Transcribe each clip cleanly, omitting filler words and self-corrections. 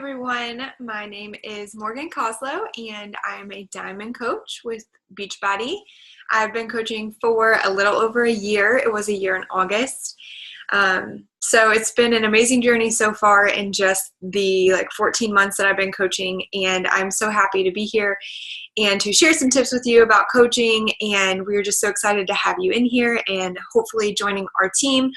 everyone. My name is Morgan Coslow, and I'm a diamond coach with Beachbody. I've been coaching for a little over a year. It was a year in August. So it's been an amazing journey so far in just the 14 months that I've been coaching, and I'm so happy to be here and to share some tips with you about coaching. And we're just so excited to have you in here and hopefully joining our team.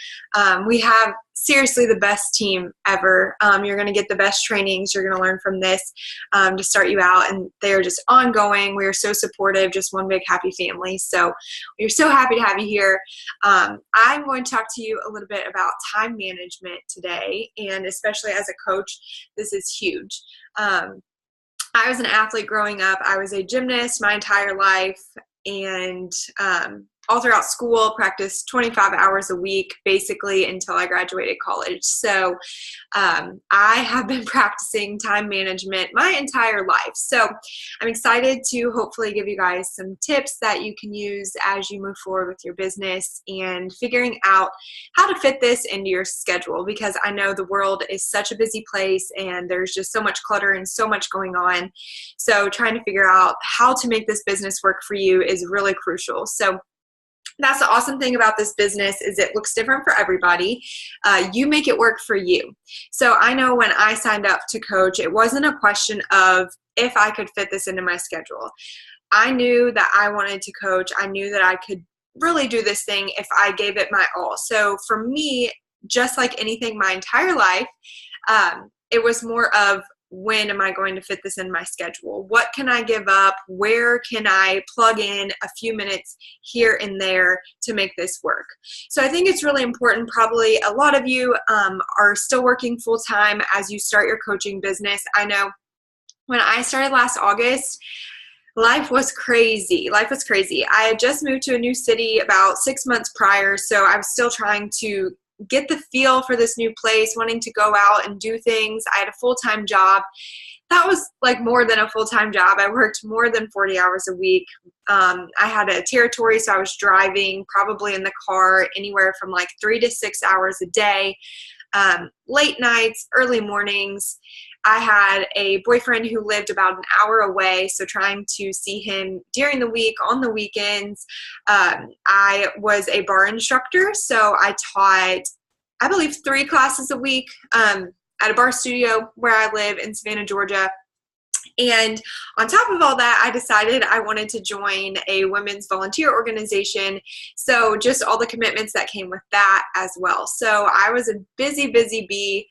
We have seriously the best team ever. You're going to get the best trainings. You're going to learn from this to start you out, and they're just ongoing. We're so supportive, just one big happy family. So we're so happy to have you here. I'm going to talk to you a little bit about time management today, and especially as a coach, this is huge. I was an athlete growing up. I was a gymnast my entire life, and all throughout school, practiced 25 hours a week, basically until I graduated college. So I have been practicing time management my entire life. So I'm excited to hopefully give you guys some tips that you can use as you move forward with your business and figuring out how to fit this into your schedule, because I know the world is such a busy place and there's just so much clutter and so much going on. So trying to figure out how to make this business work for you is really crucial. So that's the awesome thing about this business, is it looks different for everybody. You make it work for you. So I know when I signed up to coach, it wasn't a question of if I could fit this into my schedule. I knew that I wanted to coach. I knew that I could really do this thing if I gave it my all. So for me, just like anything my entire life, it was more of, when am I going to fit this in my schedule? What can I give up? Where can I plug in a few minutes here and there to make this work? So I think it's really important. Probably a lot of you are still working full time as you start your coaching business. I know when I started last August, life was crazy. Life was crazy. I had just moved to a new city about 6 months prior, so I was still trying to get the feel for this new place, wanting to go out and do things. I had a full-time job. That was like more than a full-time job. I worked more than 40 hours a week. I had a territory, so I was driving probably in the car anywhere from like 3 to 6 hours a day, late nights, early mornings. I had a boyfriend who lived about an hour away, so trying to see him during the week, on the weekends. I was a bar instructor, so I taught, I believe, 3 classes a week at a bar studio where I live in Savannah, Georgia. And on top of all that, I decided I wanted to join a women's volunteer organization. So just all the commitments that came with that as well. So I was a busy, busy bee.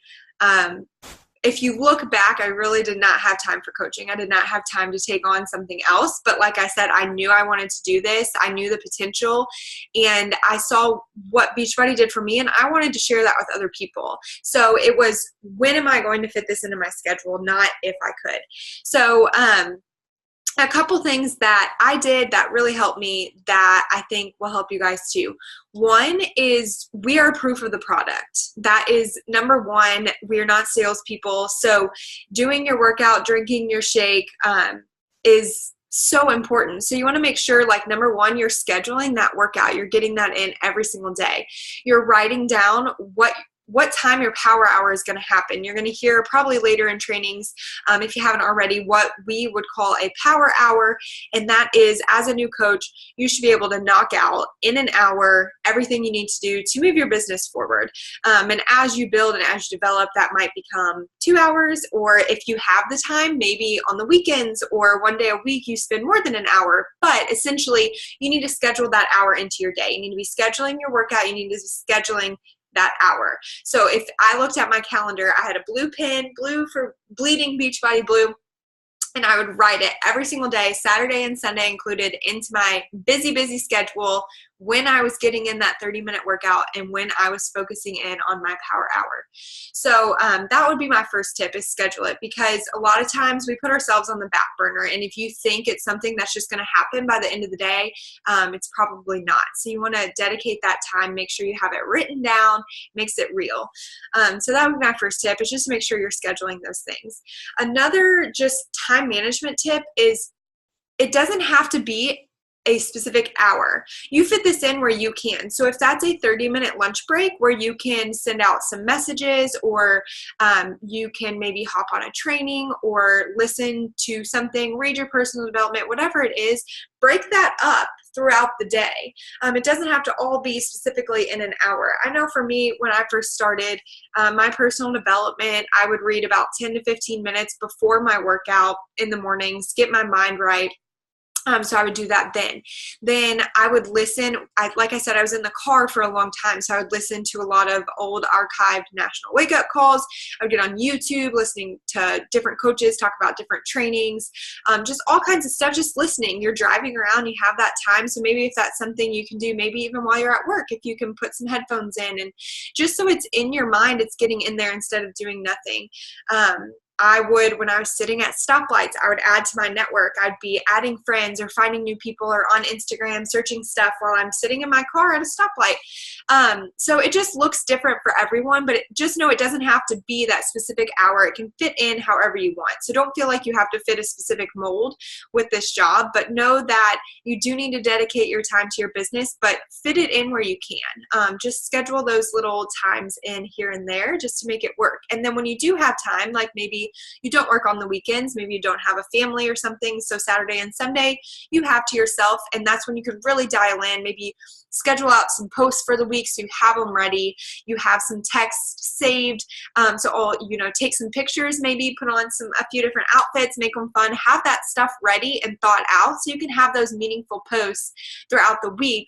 If you look back, I really did not have time for coaching. I did not have time to take on something else. But like I said, I knew I wanted to do this. I knew the potential, and I saw what Beachbody did for me, and I wanted to share that with other people. So it was, when am I going to fit this into my schedule, not if I could. So a couple things that I did that really helped me that I think will help you guys too. One is, we are proof of the product. That is number one. We're not salespeople. So doing your workout, drinking your shake is so important. So you want to make sure, like, number one, you're scheduling that workout. You're getting that in every single day. You're writing down what time your power hour is going to happen. You're going to hear probably later in trainings, if you haven't already, what we would call a power hour. And that is, as a new coach, you should be able to knock out in an hour everything you need to do to move your business forward. And as you build and as you develop, that might become 2 hours, or if you have the time, maybe on the weekends or one day a week, you spend more than an hour. But essentially, you need to schedule that hour into your day. You need to be scheduling your workout. You need to be scheduling that hour. So if I looked at my calendar, I had a blue pen, blue for Bleeding Beachbody Blue, and I would write it every single day, Saturday and Sunday included, into my busy, busy schedule, when I was getting in that 30-minute workout and when I was focusing in on my power hour. So that would be my first tip, is schedule it, because a lot of times we put ourselves on the back burner, and if you think it's something that's just going to happen by the end of the day, it's probably not. So you want to dedicate that time, make sure you have it written down, makes it real. So that would be my first tip, is just to make sure you're scheduling those things. Another just time management tip is, it doesn't have to be a specific hour. You fit this in where you can. So if that's a 30-minute lunch break where you can send out some messages, or you can maybe hop on a training or listen to something, read your personal development, whatever it is, break that up throughout the day. It doesn't have to all be specifically in an hour. I know for me, when I first started my personal development, I would read about 10 to 15 minutes before my workout in the mornings, get my mind right. So I would do that then. Then I would listen. Like I said, I was in the car for a long time, so I would listen to a lot of old archived National Wake Up Calls. I would get on YouTube, listening to different coaches talk about different trainings, just all kinds of stuff, just listening. You're driving around, you have that time, so maybe if that's something you can do, maybe even while you're at work, if you can put some headphones in, and just so it's in your mind, it's getting in there instead of doing nothing. I would, when I was sitting at stoplights, I would add to my network. I'd be adding friends or finding new people, or on Instagram searching stuff while I'm sitting in my car at a stoplight. So it just looks different for everyone, but just know it doesn't have to be that specific hour. It can fit in however you want. So don't feel like you have to fit a specific mold with this job, but know that you do need to dedicate your time to your business, but fit it in where you can. Just schedule those little times in here and there just to make it work. And then when you do have time, like maybe you don't work on the weekends, maybe you don't have a family or something, so Saturday and Sunday you have to yourself, and that's when you can really dial in. Maybe schedule out some posts for the week so you have them ready, you have some text saved, take some pictures, maybe put on a few different outfits, make them fun, have that stuff ready and thought out so you can have those meaningful posts throughout the week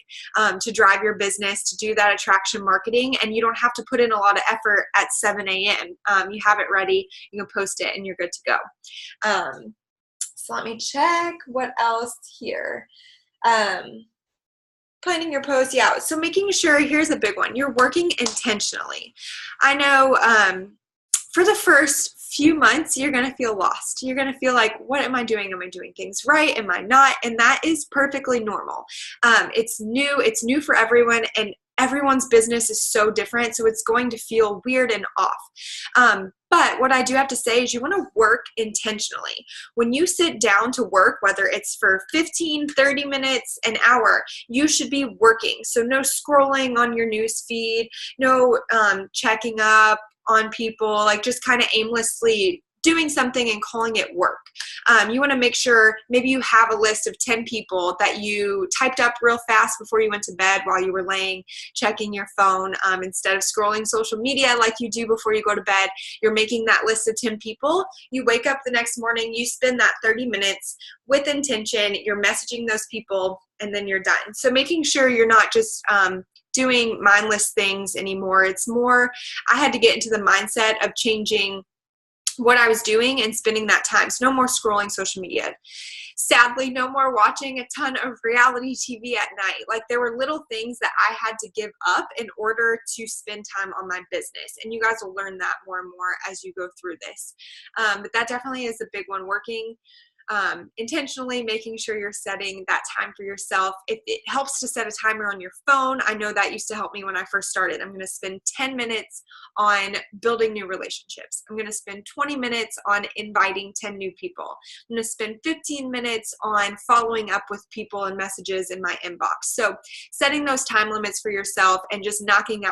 to drive your business, to do that attraction marketing, and you don't have to put in a lot of effort at 7 a.m. You have it ready, you can post it, and you're good to go. So let me check what else here. Planning your posts, yeah. So making sure, here's a big one, you're working intentionally. I know for the first few months, you're going to feel lost. You're going to feel like, what am I doing? Am I doing things right? Am I not? And that is perfectly normal. It's new for everyone, and everyone's business is so different, so it's going to feel weird and off. But what I do have to say is you want to work intentionally. When you sit down to work, whether it's for 15, 30 minutes, an hour, you should be working. So no scrolling on your news feed, no checking up on people, like just kind of aimlessly doing something and calling it work. You want to make sure maybe you have a list of 10 people that you typed up real fast before you went to bed while you were laying, checking your phone. Instead of scrolling social media like you do before you go to bed, you're making that list of 10 people. You wake up the next morning, you spend that 30 minutes with intention, you're messaging those people, and then you're done. So making sure you're not just doing mindless things anymore. It's more, I had to get into the mindset of changing what I was doing and spending that time. So no more scrolling social media. Sadly, no more watching a ton of reality TV at night. Like, there were little things that I had to give up in order to spend time on my business. And you guys will learn that more and more as you go through this. But that definitely is a big one, working intentionally, making sure you're setting that time for yourself. If it helps to set a timer on your phone, I know that used to help me when I first started. I'm going to spend 10 minutes on building new relationships. I'm going to spend 20 minutes on inviting 10 new people. I'm going to spend 15 minutes on following up with people and messages in my inbox. So setting those time limits for yourself and just knowing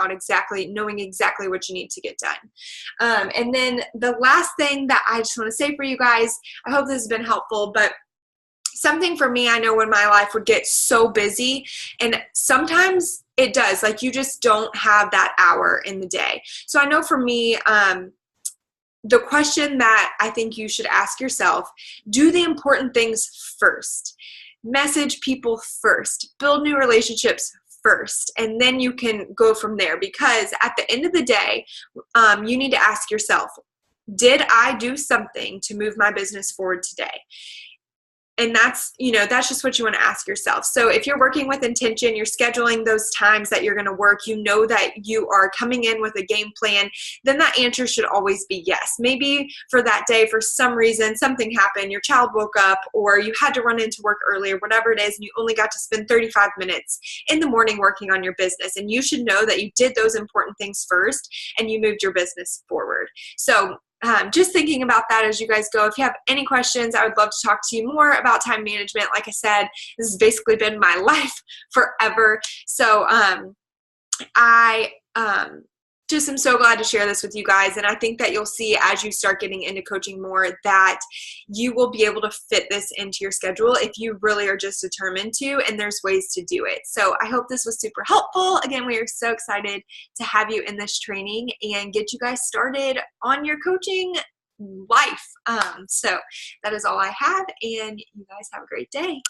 exactly what you need to get done. And then the last thing that I just want to say for you guys, I hope this has been helpful, but something for me, I know when my life would get so busy, and sometimes it does, like you just don't have that hour in the day. So I know for me, the question that I think you should ask yourself, do the important things first. Message people first. Build new relationships first, and then you can go from there, because at the end of the day, you need to ask yourself, did I do something to move my business forward today? And that's just what you want to ask yourself. So if you're working with intention, you're scheduling those times that you're going to work, you know that you are coming in with a game plan, then that answer should always be yes. Maybe for that day, for some reason, something happened, your child woke up, or you had to run into work early, or whatever it is, and you only got to spend 35 minutes in the morning working on your business. And you should know that you did those important things first and you moved your business forward. So just thinking about that as you guys go. If you have any questions, I would love to talk to you more about time management. Like I said, this has basically been my life forever. So I just am so glad to share this with you guys. And I think that you'll see as you start getting into coaching more that you will be able to fit this into your schedule if you really are just determined to, and there's ways to do it. So I hope this was super helpful. Again, we are so excited to have you in this training and get you guys started on your coaching life. So that is all I have, and you guys have a great day.